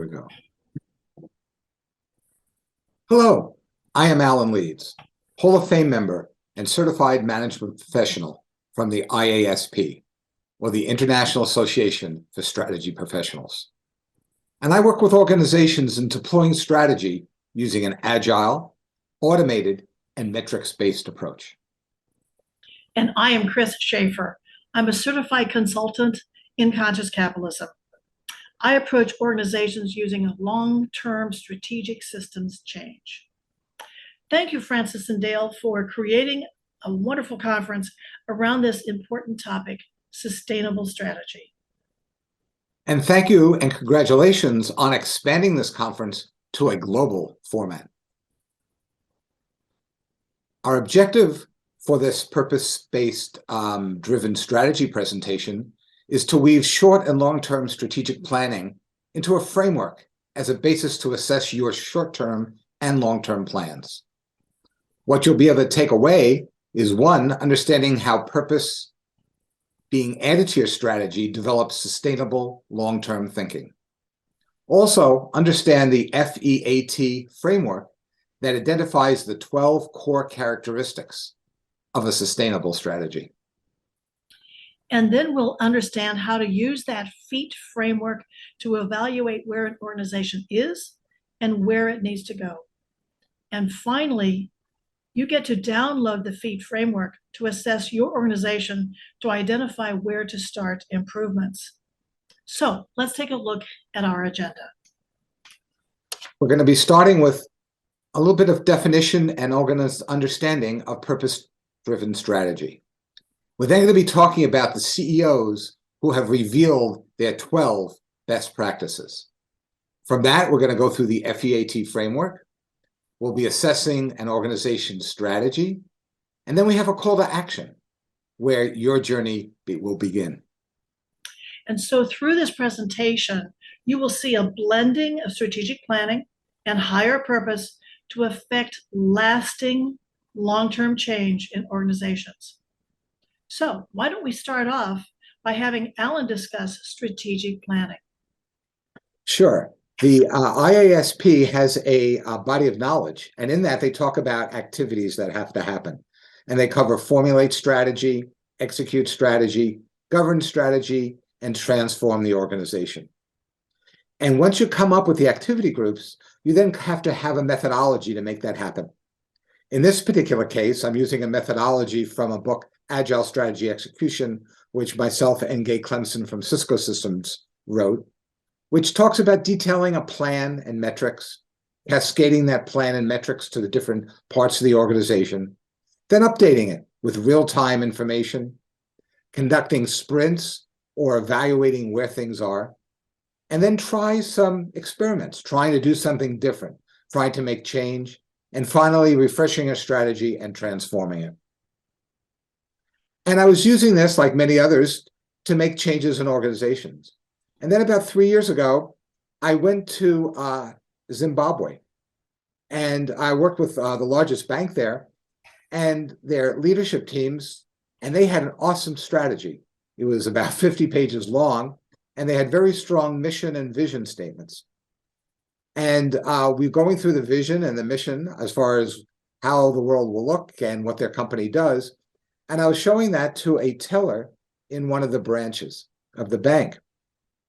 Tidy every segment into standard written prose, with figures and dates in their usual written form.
we go. Hello, I am Alan Leeds, Hall of Fame member and certified management professional from the IASP, or the International Association for Strategy Professionals. And I work with organizations in deploying strategy using an agile, automated, and metrics-based approach. And I am Chris Schaefer. I'm a certified consultant in conscious capitalism. I approach organizations using a long-term strategic systems change. Thank you, Francis and Dale, for creating a wonderful conference around this important topic, sustainable strategy. And thank you and congratulations on expanding this conference to a global format. Our objective for this purpose-based driven strategy presentation is to weave short and long-term strategic planning into a framework as a basis to assess your short-term and long-term plans. What you'll be able to take away is, one, understanding how purpose being added to your strategy develops sustainable long-term thinking. Also, understand the FEAT framework that identifies the 12 core characteristics of a sustainable strategy. And then we'll understand how to use that FEAT framework to evaluate where an organization is and where it needs to go. And finally, you get to download the FEAT framework to assess your organization to identify where to start improvements. So let's take a look at our agenda. We're going to be starting with a little bit of definition and understanding of purpose-driven strategy. We're then going to be talking about the CEOs who have revealed their 12 best practices. From that, we're going to go through the FEAT framework. We'll be assessing an organization's strategy. And then we have a call to action where your journey will begin. And so through this presentation, you will see a blending of strategic planning and higher purpose to affect lasting long-term change in organizations. So why don't we start off by having Alan discuss strategic planning? Sure. The IASP has a body of knowledge, and in that they talk about activities that have to happen. And they cover formulate strategy, execute strategy, govern strategy, and transform the organization. And once you come up with the activity groups, you then have to have a methodology to make that happen. In this particular case, I'm using a methodology from a book, Agile Strategy Execution, which myself and Gay Clemson from Cisco Systems wrote, which talks about detailing a plan and metrics, cascading that plan and metrics to the different parts of the organization, then updating it with real-time information, conducting sprints or evaluating where things are, and then try some experiments, trying to do something different, trying to make change, and finally refreshing a strategy and transforming it. And I was using this, like many others, to make changes in organizations. And then about 3 years ago, I went to Zimbabwe, and I worked with the largest bank there and their leadership teams, and they had an awesome strategy. It was about 50 pages long, and they had very strong mission and vision statements. And we're going through the vision and the mission as far as how the world will look and what their company does. And I was showing that to a teller in one of the branches of the bank.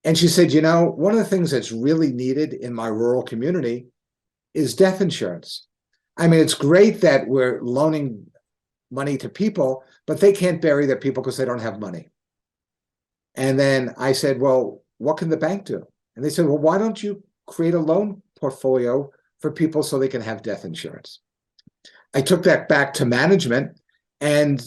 And she said, you know, one of the things that's really needed in my rural community is death insurance. I mean, it's great that we're loaning money to people, but they can't bury their people because they don't have money. And then I said, well, what can the bank do? And they said, well, why don't you create a loan portfolio for people so they can have death insurance? I took that back to management, and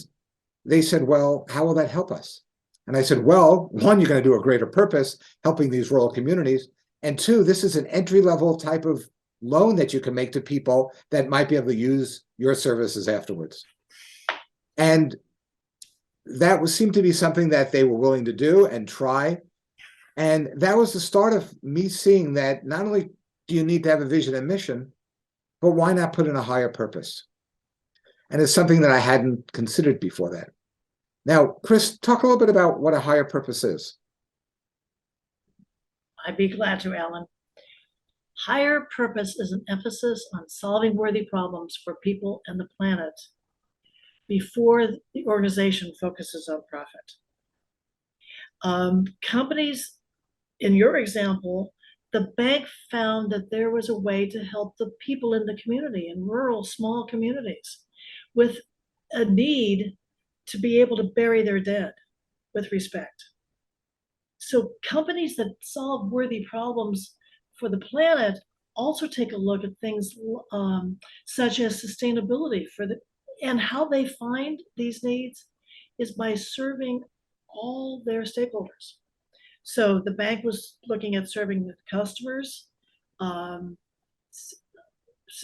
they said, well, how will that help us? And I said, well, one, you're going to do a greater purpose helping these rural communities. And two, this is an entry-level type of loan that you can make to people that might be able to use your services afterwards. And that seemed to be something that they were willing to do and try. And that was the start of me seeing that not only do you need to have a vision and mission, but why not put in a higher purpose? And it's something that I hadn't considered before that. Now, Chris, talk a little bit about what a higher purpose is. I'd be glad to, Alan. Higher purpose is an emphasis on solving worthy problems for people and the planet before the organization focuses on profit. Companies, in your example, the bank found that there was a way to help the people in the community, in rural, small communities, with a need to be able to bury their dead with respect. So companies that solve worthy problems for the planet also take a look at things such as sustainability and how they find these needs is by serving all their stakeholders. So the bank was looking at serving the customers,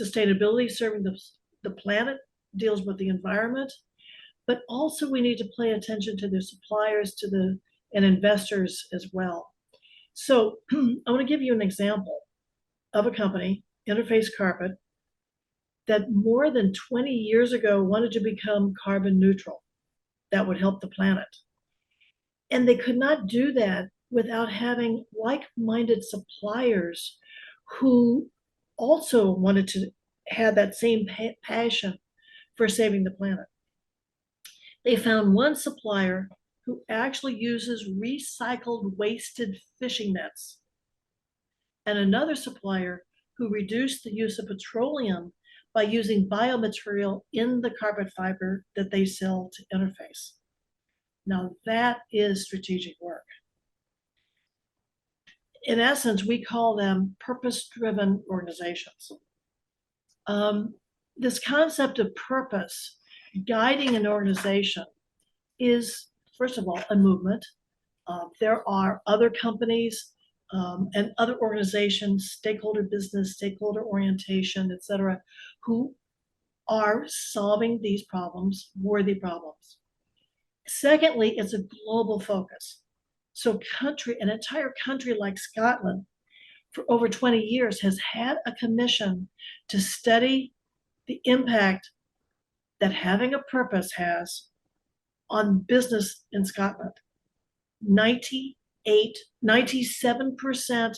sustainability, serving the planet, deals with the environment, but also we need to pay attention to the suppliers, and investors as well. So I want to give you an example of a company, Interface Carpet, that more than 20 years ago wanted to become carbon neutral. That would help the planet. And they could not do that without having like-minded suppliers who also wanted to have that same passion for saving the planet. They found one supplier who actually uses recycled wasted fishing nets, and another supplier who reduced the use of petroleum by using biomaterial in the carpet fiber that they sell to Interface. Now that is strategic work. In essence, we call them purpose-driven organizations. This concept of purpose guiding an organization is, first of all, a movement. There are other companies and other organizations, stakeholder business, stakeholder orientation, et cetera, who are solving these problems, worthy problems. Secondly, it's a global focus. So an entire country like Scotland for over 20 years has had a commission to study the impact that having a purpose has on business in Scotland. 97%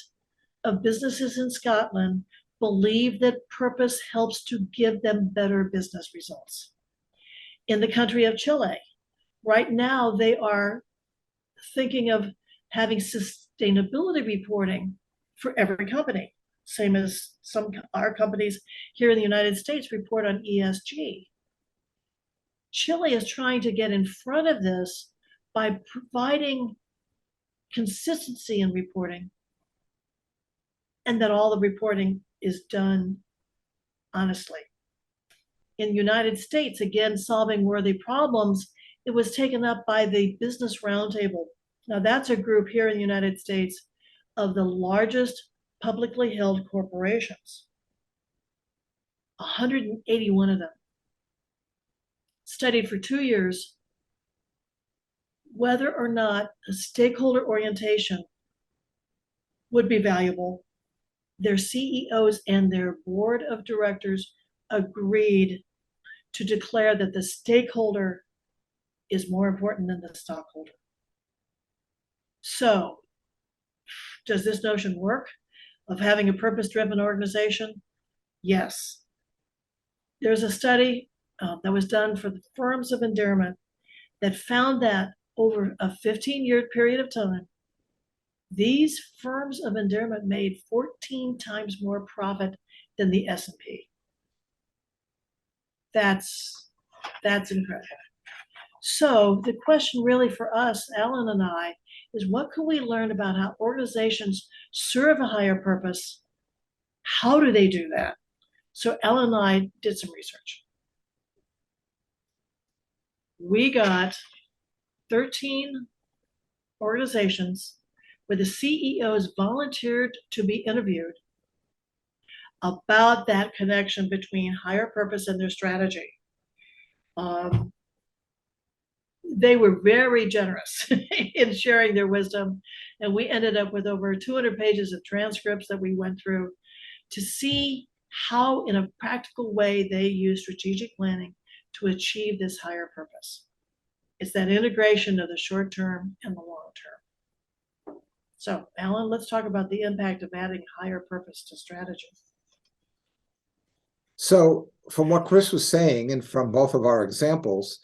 of businesses in Scotland believe that purpose helps to give them better business results. In the country of Chile, right now they are thinking of having sustainability reporting for every company, same as our companies here in the United States report on ESG. Chile is trying to get in front of this by providing consistency in reporting, and that all the reporting is done honestly. In the United States, again, solving worthy problems, it was taken up by the Business Roundtable. Now that's a group here in the United States of the largest publicly held corporations. 181 of them studied for 2 years whether or not a stakeholder orientation would be valuable. Their CEOs and their board of directors agreed to declare that the stakeholder is more important than the stockholder. So, does this notion work of having a purpose-driven organization? Yes. There's a study that was done for the firms of endearment that found that over a 15-year period of time, these firms of endearment made 14 times more profit than the S&P. That's incredible. So the question really for us, Alan and I, is what can we learn about how organizations serve a higher purpose? How do they do that? So Alan and I did some research. We got 13 organizations where the CEOs volunteered to be interviewed about that connection between higher purpose and their strategy. They were very generous in sharing their wisdom, and we ended up with over 200 pages of transcripts that we went through to see how, in a practical way, they use strategic planning to achieve this higher purpose. It's that integration of the short term and the long term. So, Alan, let's talk about the impact of adding higher purpose to strategy. So from what Chris was saying, and from both of our examples,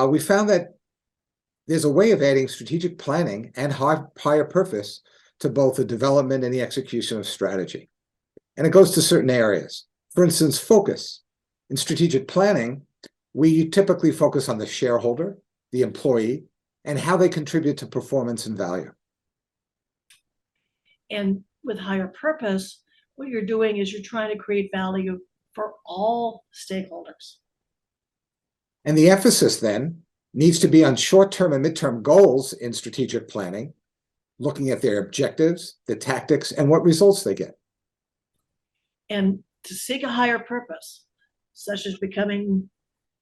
we found that there's a way of adding strategic planning and higher purpose to both the development and the execution of strategy. And it goes to certain areas. For instance, focus. In strategic planning, we typically focus on the shareholder, the employee, and how they contribute to performance and value. And with higher purpose, what you're doing is you're trying to create value for all stakeholders. And the emphasis then needs to be on short-term and midterm goals in strategic planning, looking at their objectives, the tactics, and what results they get. And to seek a higher purpose, such as becoming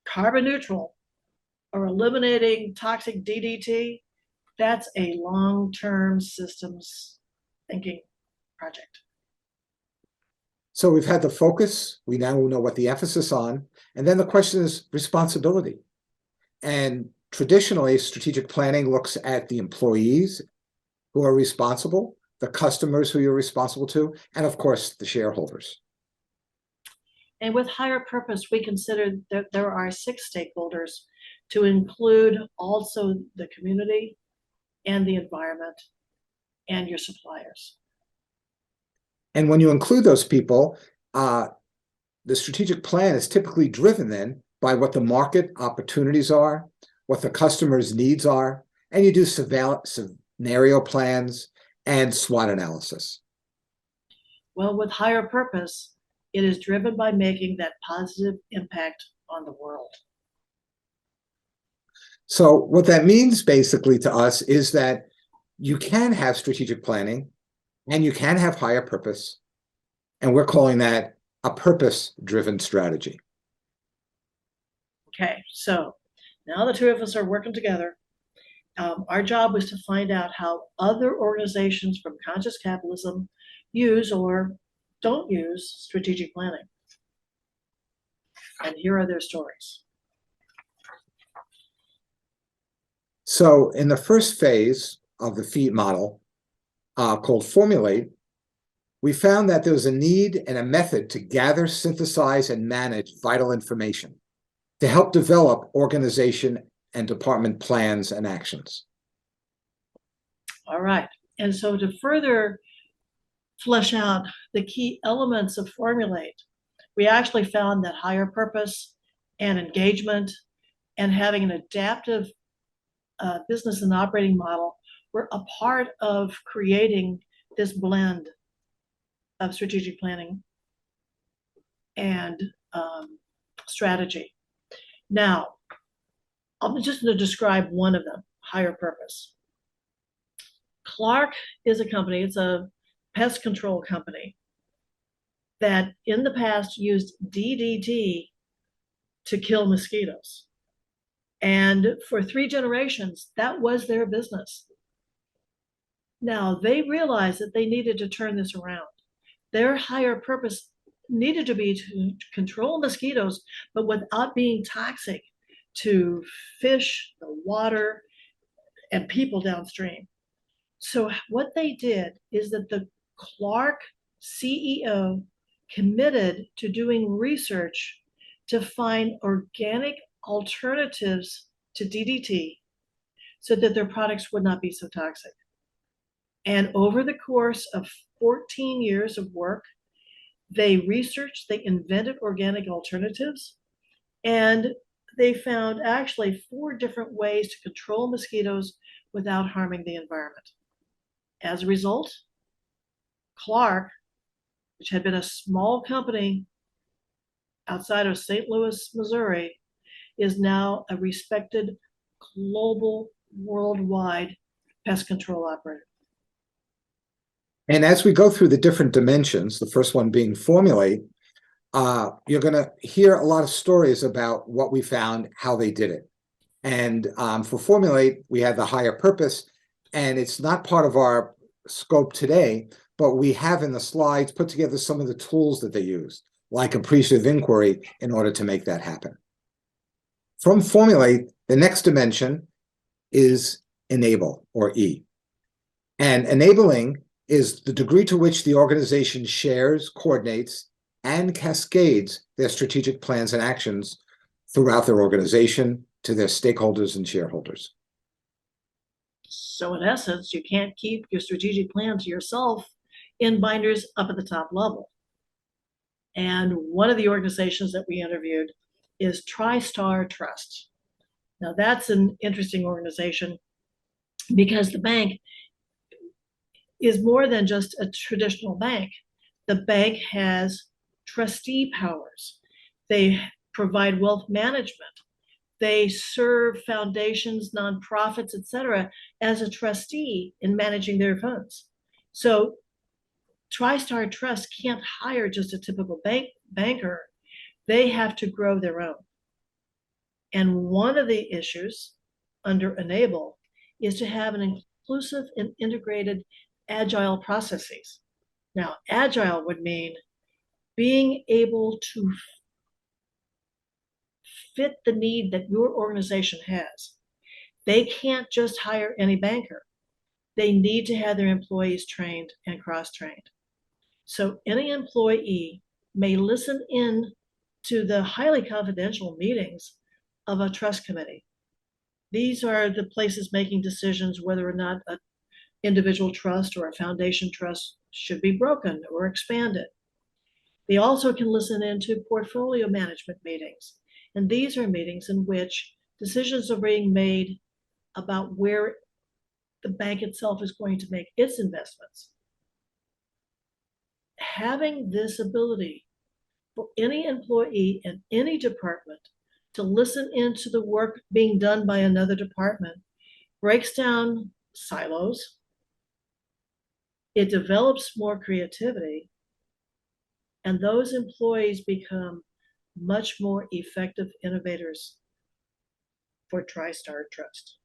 carbon neutral or eliminating toxic DDT, that's a long-term systems thinking project. So we've had the focus, we now know what the emphasis on, and then the question is responsibility. And traditionally, strategic planning looks at the employees who are responsible, the customers who you're responsible to, and of course, the shareholders. And with higher purpose, we consider that there are 6 stakeholders to include also the community and the environment and your suppliers. And when you include those people, the strategic plan is typically driven then by what the market opportunities are, what the customer's needs are, and you do scenario plans and SWOT analysis. Well, with higher purpose, it is driven by making that positive impact on the world. So what that means basically to us is that you can have strategic planning and you can have higher purpose, and we're calling that a purpose-driven strategy. Okay, so now the two of us are working together. Our job was to find out how other organizations from conscious capitalism use or don't use strategic planning. And here are their stories. So in the first phase of the FEAT model, called Formulate, we found that there was a need and a method to gather, synthesize, and manage vital information to help develop organization and department plans and actions. All right, and so to further flesh out the key elements of Formulate, we actually found that higher purpose and engagement and having an adaptive business and operating model were a part of creating this blend of strategic planning and strategy. Now, I'm just going to describe one of them, higher purpose. Clark is a company, it's a pest control company that in the past used DDT to kill mosquitoes. And for 3 generations, that was their business. Now, they realized that they needed to turn this around. Their higher purpose needed to be to control mosquitoes, but without being toxic to fish, the water, and people downstream. So what they did is that the Clark CEO committed to doing research to find organic alternatives to DDT so that their products would not be so toxic. And over the course of 14 years of work, they researched, they invented organic alternatives, and they found actually 4 different ways to control mosquitoes without harming the environment. As a result, Clark, which had been a small company outside of St. Louis, Missouri, is now a respected global, worldwide pest control operator. And as we go through the different dimensions, the first one being Formulate, you're going to hear a lot of stories about what we found, how they did it. And for Formulate, we had the higher purpose, and it's not part of our scope today, but we have in the slides put together some of the tools that they used, like appreciative inquiry, in order to make that happen. From Formulate, the next dimension is Enable, or E. And enabling is the degree to which the organization shares, coordinates, and cascades their strategic plans and actions throughout their organization to their stakeholders and shareholders. So in essence, you can't keep your strategic plan to yourself in binders up at the top level. And one of the organizations that we interviewed is TriStar Trust. Now that's an interesting organization because the bank is more than just a traditional bank. The bank has trustee powers. They provide wealth management. They serve foundations, nonprofits, et cetera, as a trustee in managing their funds. So TriStar Trust can't hire just a typical banker. They have to grow their own. And one of the issues under Enable is to have an inclusive and integrated agile processes. Now, agile would mean being able to fit the need that your organization has. They can't just hire any banker. They need to have their employees trained and cross-trained. So any employee may listen in to the highly confidential meetings of a trust committee. These are the places making decisions whether or not an individual trust or a foundation trust should be broken or expanded. They also can listen into portfolio management meetings. And these are meetings in which decisions are being made about where the bank itself is going to make its investments. Having this ability for any employee in any department to listen into the work being done by another department breaks down silos. It develops more creativity, and those employees become much more effective innovators for TriStar Trust.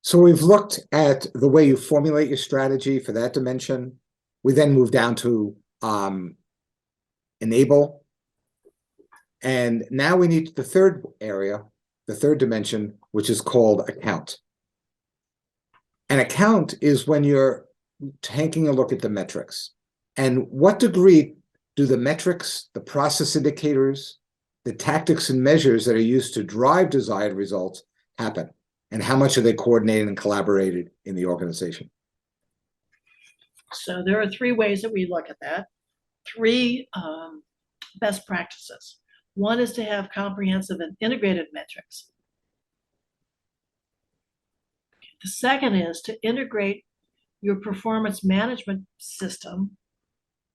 So we've looked at the way you formulate your strategy for that dimension. We then move down to enable. And now we need the third area, the third dimension, which is called account. An account is when you're taking a look at the metrics. And what degree do the metrics, the process indicators, the tactics and measures that are used to drive desired results happen? And how much are they coordinated and collaborated in the organization? So there are three ways that we look at that. Three best practices. One is to have comprehensive and integrated metrics. The second is to integrate your performance management system,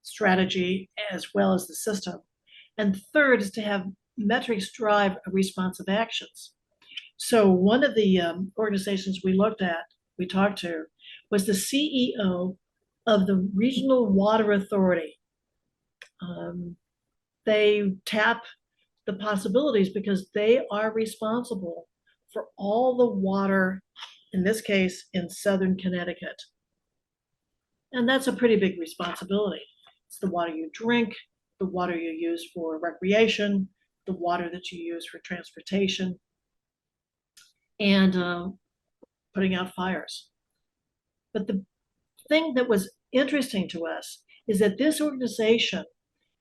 strategy, as well as the system. And third is to have metrics drive responsive actions. So one of the organizations we talked to, was the CEO of the Regional Water Authority. They tap the possibilities because they are responsible for all the water, in this case, in Southern Connecticut. And that's a pretty big responsibility. It's the water you drink, the water you use for recreation, the water that you use for transportation, and putting out fires. But the thing that was interesting to us is that this organization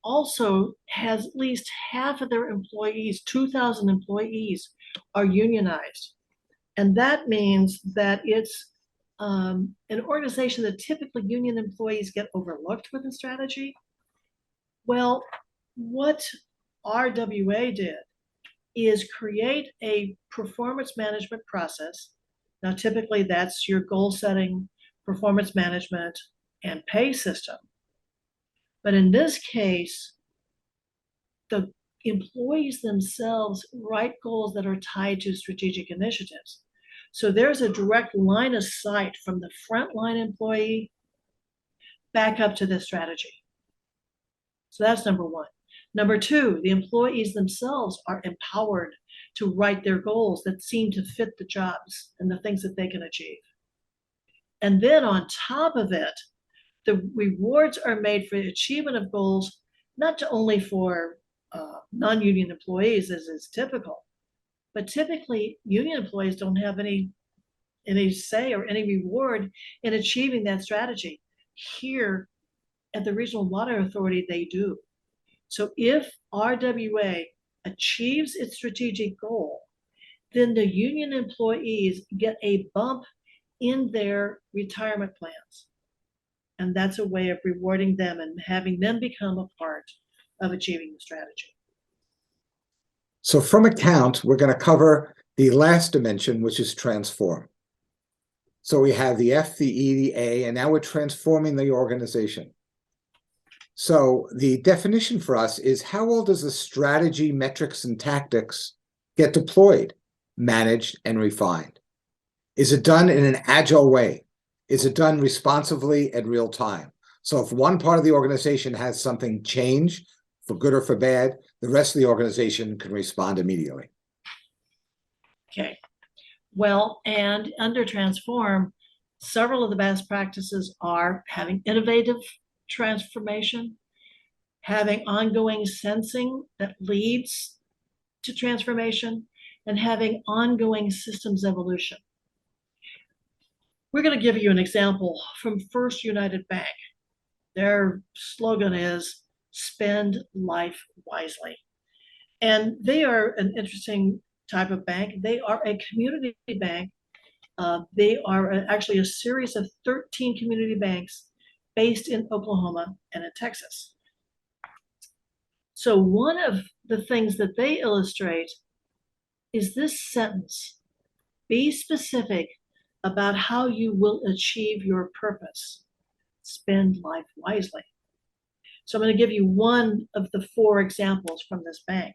also has at least half of their employees, 2,000 employees, are unionized. And that means that it's an organization that typically union employees get overlooked with the strategy. Well, what RWA did is create a performance management process. Now, typically that's your goal setting, performance management, and pay system. But in this case, the employees themselves write goals that are tied to strategic initiatives. So there's a direct line of sight from the frontline employee back up to the strategy. So that's number one. Number two, the employees themselves are empowered to write their goals that seem to fit the jobs and the things that they can achieve. And then on top of it, the rewards are made for the achievement of goals, not only for non-union employees, as is typical, but typically union employees don't have any any say or any reward in achieving that strategy. Here at the Regional Water Authority, they do. So if RWA achieves its strategic goal, then the union employees get a bump in their retirement plans. And that's a way of rewarding them and having them become a part of achieving the strategy. So from account, we're going to cover the last dimension, which is transform. So we have the F, the E, the A, and now we're transforming the organization. So the definition for us is, how well does the strategy, metrics, and tactics get deployed, managed, and refined? Is it done in an agile way? Is it done responsively at real time? So if one part of the organization has something change, for good or for bad, the rest of the organization can respond immediately. Okay. Well, and under transform, several of the best practices are having innovative transformation, having ongoing sensing that leads to transformation, and having ongoing systems evolution. We're going to give you an example from First United Bank. Their slogan is spend life wisely. And they are an interesting type of bank. They are a community bank. They are actually a series of 13 community banks based in Oklahoma and in Texas. So one of the things that they illustrate is this sentence: be specific about how you will achieve your purpose. Spend life wisely. So I'm going to give you one of the 4 examples from this bank.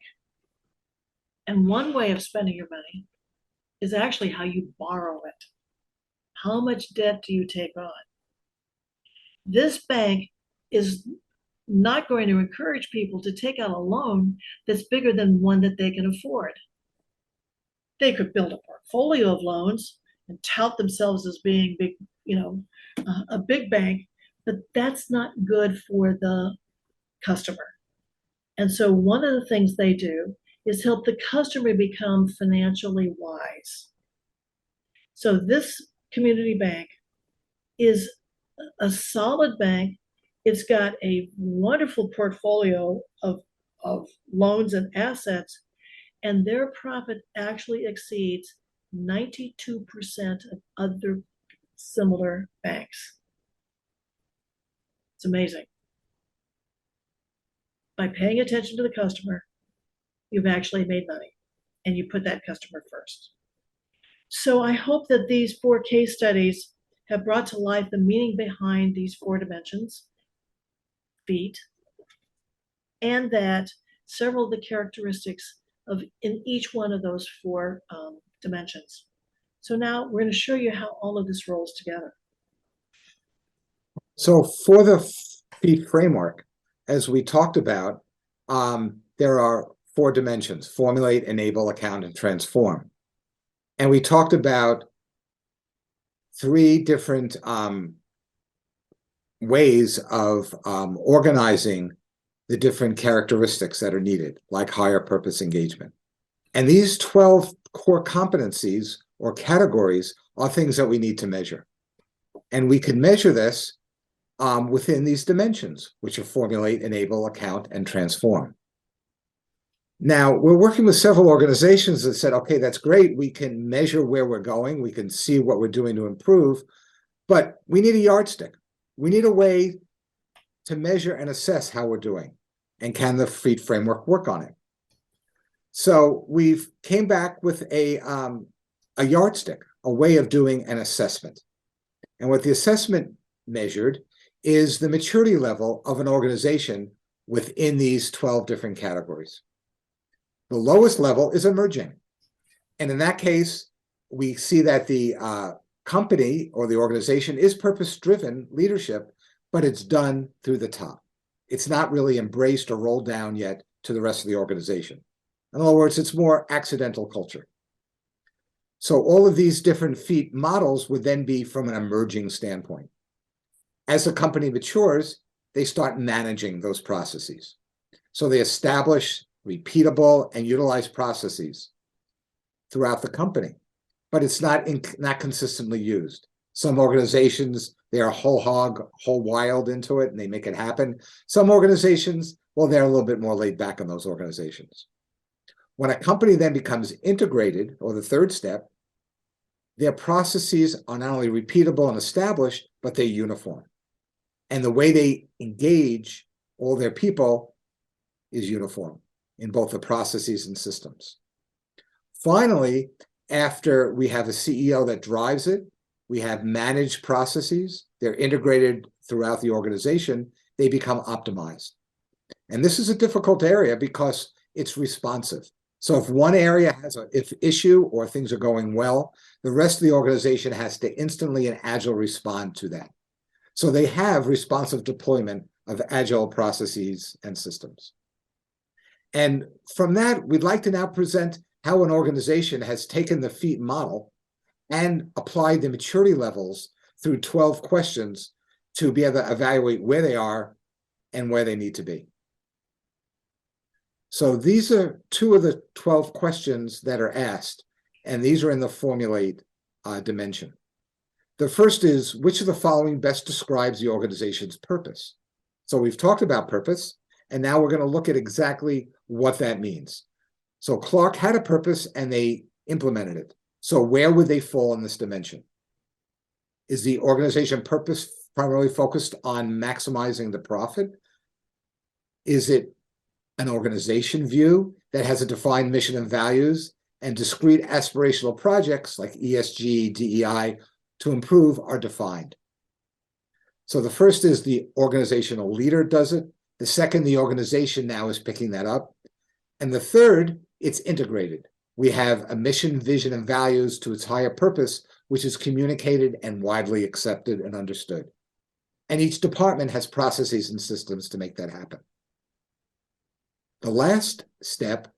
And one way of spending your money is actually how you borrow it. How much debt do you take on? This bank is not going to encourage people to take out a loan that's bigger than one that they can afford. They could build a portfolio of loans and tout themselves as being big, a big bank, but that's not good for the customer. And so one of the things they do is help the customer become financially wise. So this community bank is a solid bank. It's got a wonderful portfolio of loans and assets, and their profit actually exceeds 92% of other similar banks. It's amazing. By paying attention to the customer, you've actually made money, and you put that customer first. So I hope that these 4 case studies have brought to life the meaning behind these 4 dimensions, feet, and that several of the characteristics of in each one of those 4 dimensions. So now we're going to show you how all of this rolls together. So for the feet framework, as we talked about, there are 4 dimensions: formulate, enable, account, and transform. And we talked about 3 different ways of organizing the different characteristics that are needed, like higher purpose engagement. And these 12 core competencies or categories are things that we need to measure. And we can measure this within these dimensions, which are formulate, enable, account, and transform. Now, we're working with several organizations that said, okay, that's great. We can measure where we're going. We can see what we're doing to improve, but we need a yardstick. We need a way to measure and assess how we're doing. And can the feet framework work on it? So we've came back with a yardstick, a way of doing an assessment. And what the assessment measured is the maturity level of an organization within these 12 different categories. The lowest level is emerging. And in that case, we see that the company or the organization is purpose-driven leadership, but it's done through the top. It's not really embraced or rolled down yet to the rest of the organization. In other words, it's more accidental culture. So all of these different feet models would then be from an emerging standpoint. As the company matures, they start managing those processes. So they establish repeatable and utilized processes throughout the company. but it's not consistently used. Some organizations, they are whole hog, whole wild into it, and they make it happen. Some organizations, well, they're a little bit more laid back on those organizations. When a company then becomes integrated, or the third step, their processes are not only repeatable and established, but they're uniform. And the way they engage all their people is uniform in both the processes and systems. Finally, after we have a CEO that drives it, we have managed processes, they're integrated throughout the organization, they become optimized. And this is a difficult area because it's responsive. So if one area has an issue or things are going well, the rest of the organization has to instantly and agile respond to that. So they have responsive deployment of agile processes and systems. And from that, we'd like to now present how an organization has taken the FEAT model and applied the maturity levels through 12 questions to be able to evaluate where they are and where they need to be. So these are 2 of the 12 questions that are asked, and these are in the formulate dimension. The first is, which of the following best describes the organization's purpose? So we've talked about purpose, and now we're going to look at exactly what that means. So Clark had a purpose and they implemented it. So where would they fall in this dimension? Is the organization purpose primarily focused on maximizing the profit? Is it an organization view that has a defined mission and values and discrete aspirational projects like ESG, DEI to improve are defined? So the first is the organizational leader does it. The second, the organization now is picking that up. And the third, it's integrated. We have a mission, vision, and values to its higher purpose, which is communicated and widely accepted and understood. And each department has processes and systems to make that happen. The last step,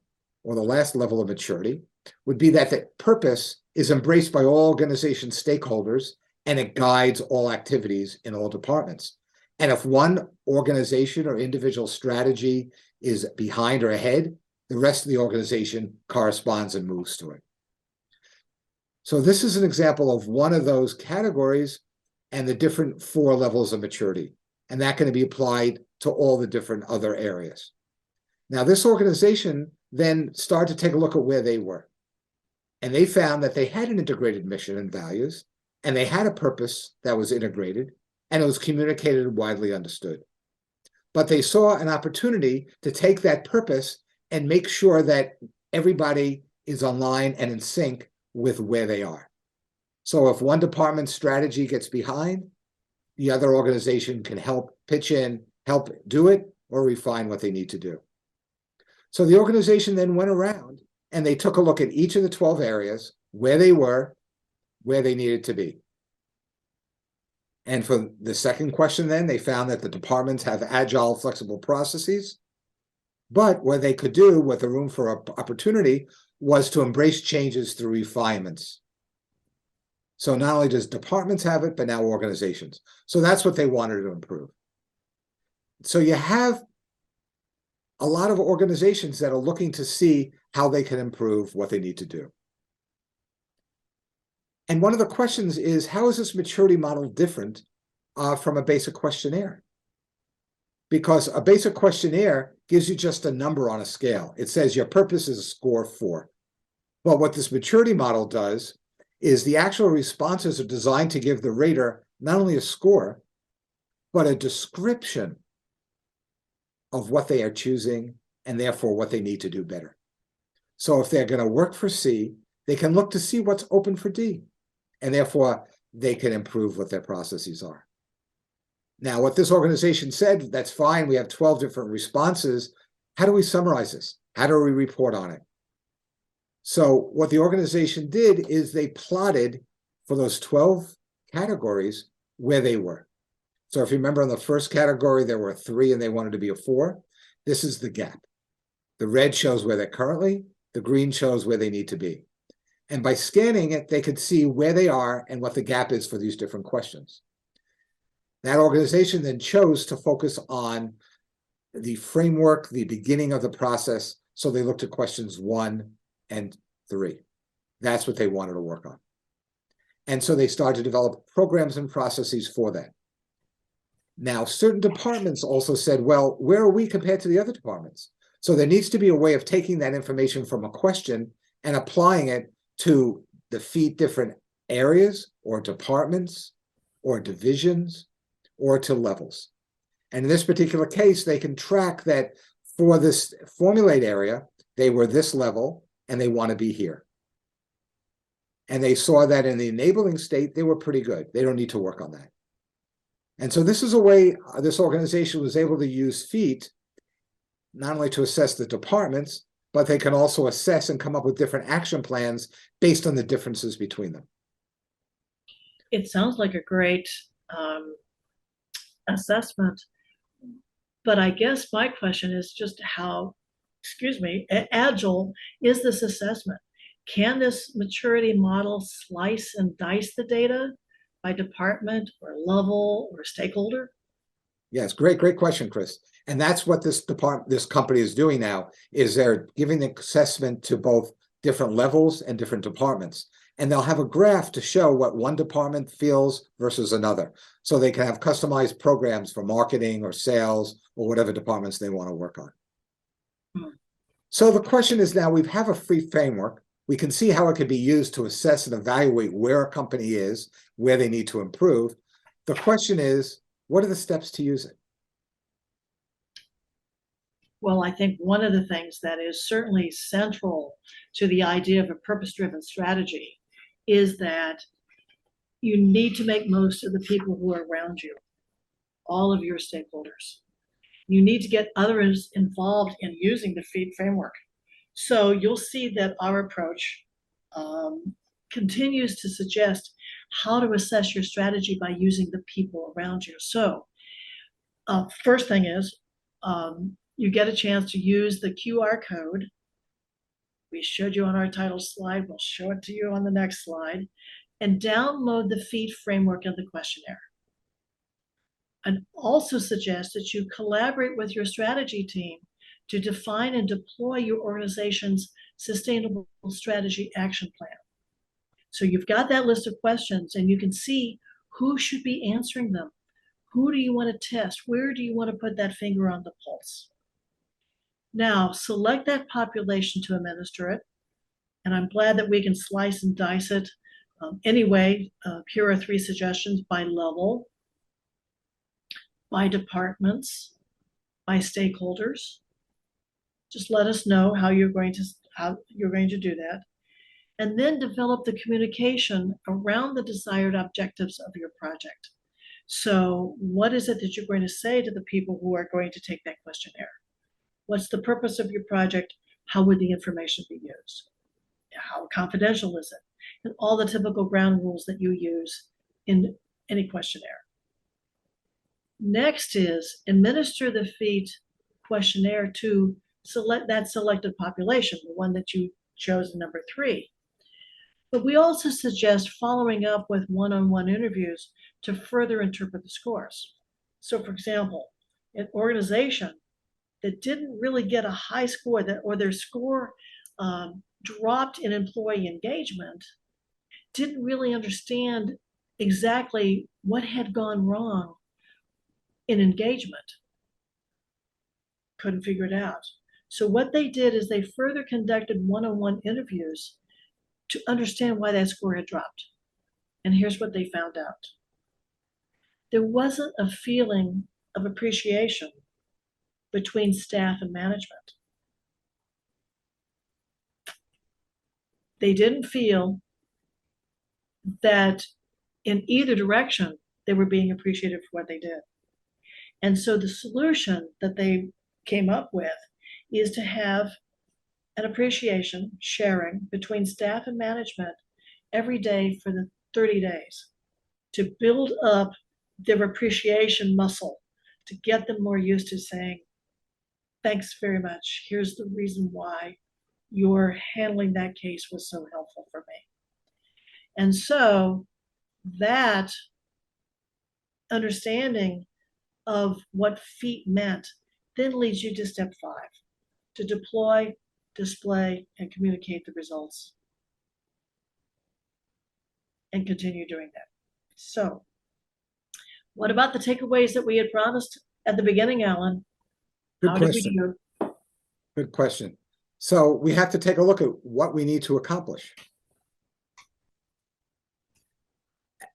or the last level of maturity, would be that the purpose is embraced by all organization stakeholders and it guides all activities in all departments. And if one organization or individual strategy is behind or ahead, the rest of the organization corresponds and moves to it. So this is an example of one of those categories and the different 4 levels of maturity. And that can be applied to all the different other areas. Now, this organization then started to take a look at where they were. And they found that they had an integrated mission and values, and they had a purpose that was integrated, and it was communicated and widely understood. But they saw an opportunity to take that purpose and make sure that everybody is online and in sync with where they are. So if one department's strategy gets behind, the other organization can help pitch in, help do it, or refine what they need to do. So the organization then went around and they took a look at each of the 12 areas, where they were, where they needed to be. And for the second question then, they found that the departments have agile, flexible processes, but what they could do with the room for opportunity was to embrace changes through refinements. So not only does departments have it, but now organizations. So that's what they wanted to improve. So you have a lot of organizations that are looking to see how they can improve what they need to do. And one of the questions is, how is this maturity model different from a basic questionnaire? Because a basic questionnaire gives you just a number on a scale. It says your purpose is a score 4. But what this maturity model does is the actual responses are designed to give the rater not only a score, but a description of what they are choosing and therefore what they need to do better. So if they're going to work for C, they can look to see what's open for D, and therefore they can improve what their processes are. Now, what this organization said, that's fine. We have 12 different responses. How do we summarize this? How do we report on it? So what the organization did is they plotted for those 12 categories where they were. So if you remember in the first category, there were 3 and they wanted to be a 4. This is the gap. The red shows where they're currently, the green shows where they need to be. And by scanning it, they could see where they are and what the gap is for these different questions. That organization then chose to focus on the framework, the beginning of the process. So they looked at questions 1 and 3. That's what they wanted to work on. And so they started to develop programs and processes for that. Now, certain departments also said, well, where are we compared to the other departments? So there needs to be a way of taking that information from a question and applying it to defeat different areas or departments or divisions or to levels. And in this particular case, they can track that for this formulate area, they were this level and they want to be here. And they saw that in the enabling state, they were pretty good. They don't need to work on that. And so this is a way this organization was able to use FEAT not only to assess the departments, but they can also assess and come up with different action plans based on the differences between them. It sounds like a great assessment, but I guess my question is just how, agile is this assessment? Can this maturity model slice and dice the data by department or level or stakeholder? Yes, great question, Chris. And that's what this company is doing now, is they're giving the assessment to both different levels and different departments. And they'll have a graph to show what one department feels versus another. So they can have customized programs for marketing or sales or whatever departments they want to work on. So the question is now we have a free framework. We can see how it can be used to assess and evaluate where a company is, where they need to improve. The question is, what are the steps to use it? Well, I think one of the things that is certainly central to the idea of a purpose-driven strategy is that you need to make most of the people who are around you, all of your stakeholders. You need to get others involved in using the FEAT framework. So you'll see that our approach continues to suggest how to assess your strategy by using the people around you. So first thing is, you get a chance to use the QR code. We showed you on our title slide. We'll show it to you on the next slide. And download the FEAT framework and the questionnaire. And also suggest that you collaborate with your strategy team to define and deploy your organization's sustainable strategy action plan. So you've got that list of questions and you can see who should be answering them. Who do you want to test? Where do you want to put that finger on the pulse? Now, select that population to administer it. And I'm glad that we can slice and dice it. Anyway, here are 3 suggestions: by level, by departments, by stakeholders. Just let us know how you're going to do that. And then develop the communication around the desired objectives of your project. So what is it that you're going to say to the people who are going to take that questionnaire? What's the purpose of your project? How would the information be used? How confidential is it? And all the typical ground rules that you use in any questionnaire. Next is administer the FEAT questionnaire to select that selected population, the one that you chose in number 3. But we also suggest following up with one-on-one interviews to further interpret the scores. So for example, an organization that didn't really get a high score, or their score dropped in employee engagement, didn't really understand exactly what had gone wrong in engagement. Couldn't figure it out. So what they did is they further conducted one-on-one interviews to understand why that score had dropped. And here's what they found out. There wasn't a feeling of appreciation between staff and management. They didn't feel that in either direction they were being appreciated for what they did. And so the solution that they came up with is to have an appreciation sharing between staff and management every day for the 30 days to build up their appreciation muscle, to get them more used to saying, thanks very much. Here's the reason why your handling that case was so helpful for me. And so that understanding of what FEAT meant then leads you to step 5, to deploy, display, and communicate the results. and continue doing that. So what about the takeaways that we had promised at the beginning, Alan? Good How did we question. do? Good question. So we have to take a look at what we need to accomplish.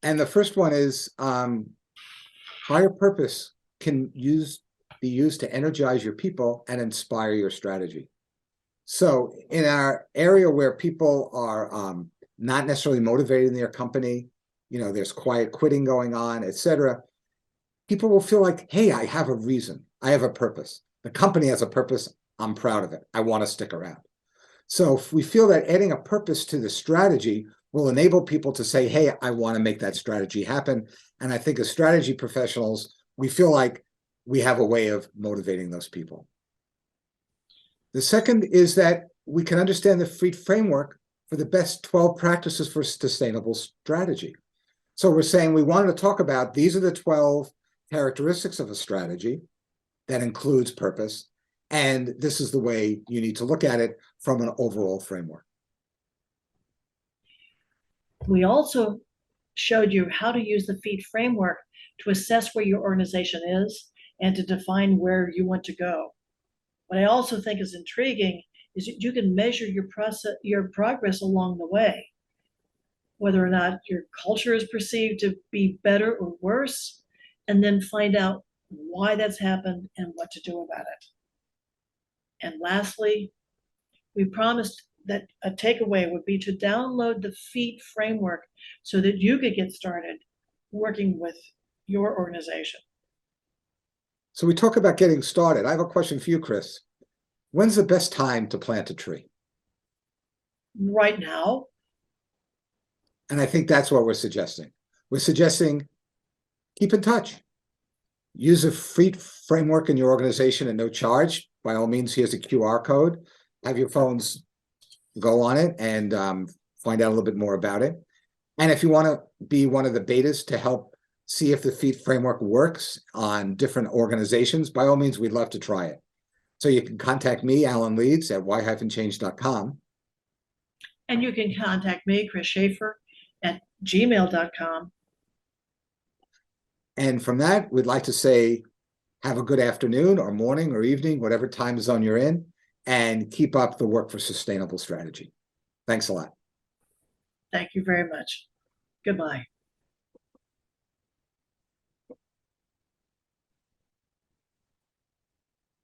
And the first one is higher purpose can be used to energize your people and inspire your strategy. So in our area where people are not necessarily motivated in their company, there's quiet quitting going on, etc., people will feel like, hey, I have a reason. I have a purpose. The company has a purpose. I'm proud of it. I want to stick around. So if we feel that adding a purpose to the strategy will enable people to say, hey, I want to make that strategy happen. And I think as strategy professionals, we feel like we have a way of motivating those people. The second is that we can understand the FREED framework for the best 12 practices for sustainable strategy. So we're saying we wanted to talk about these are the 12 characteristics of a strategy that includes purpose. And this is the way you need to look at it from an overall framework. We also showed you how to use the FEED framework to assess where your organization is and to define where you want to go. What I also think is intriguing is you can measure your progress along the way, whether or not your culture is perceived to be better or worse, and then find out why that's happened and what to do about it. And lastly, we promised that a takeaway would be to download the FEED framework so that you could get started working with your organization. So we talk about getting started. I have a question for you, Chris. When's the best time to plant a tree? Right now. And I think that's what we're suggesting. We're suggesting keep in touch. Use a FREED framework in your organization at no charge. By all means, here's a QR code. Have your phones go on it and find out a little bit more about it. And if you want to be one of the betas to help see if the FEED framework works on different organizations, by all means, we'd love to try it. So you can contact me, Alan Leeds, at y-change.com. And you can contact me, Chris Schaefer, at gmail.com. And from that, we'd like to say, have a good afternoon or morning or evening, whatever time zone you're in, and keep up the work for sustainable strategy. Thanks a lot. Thank you very much. Goodbye.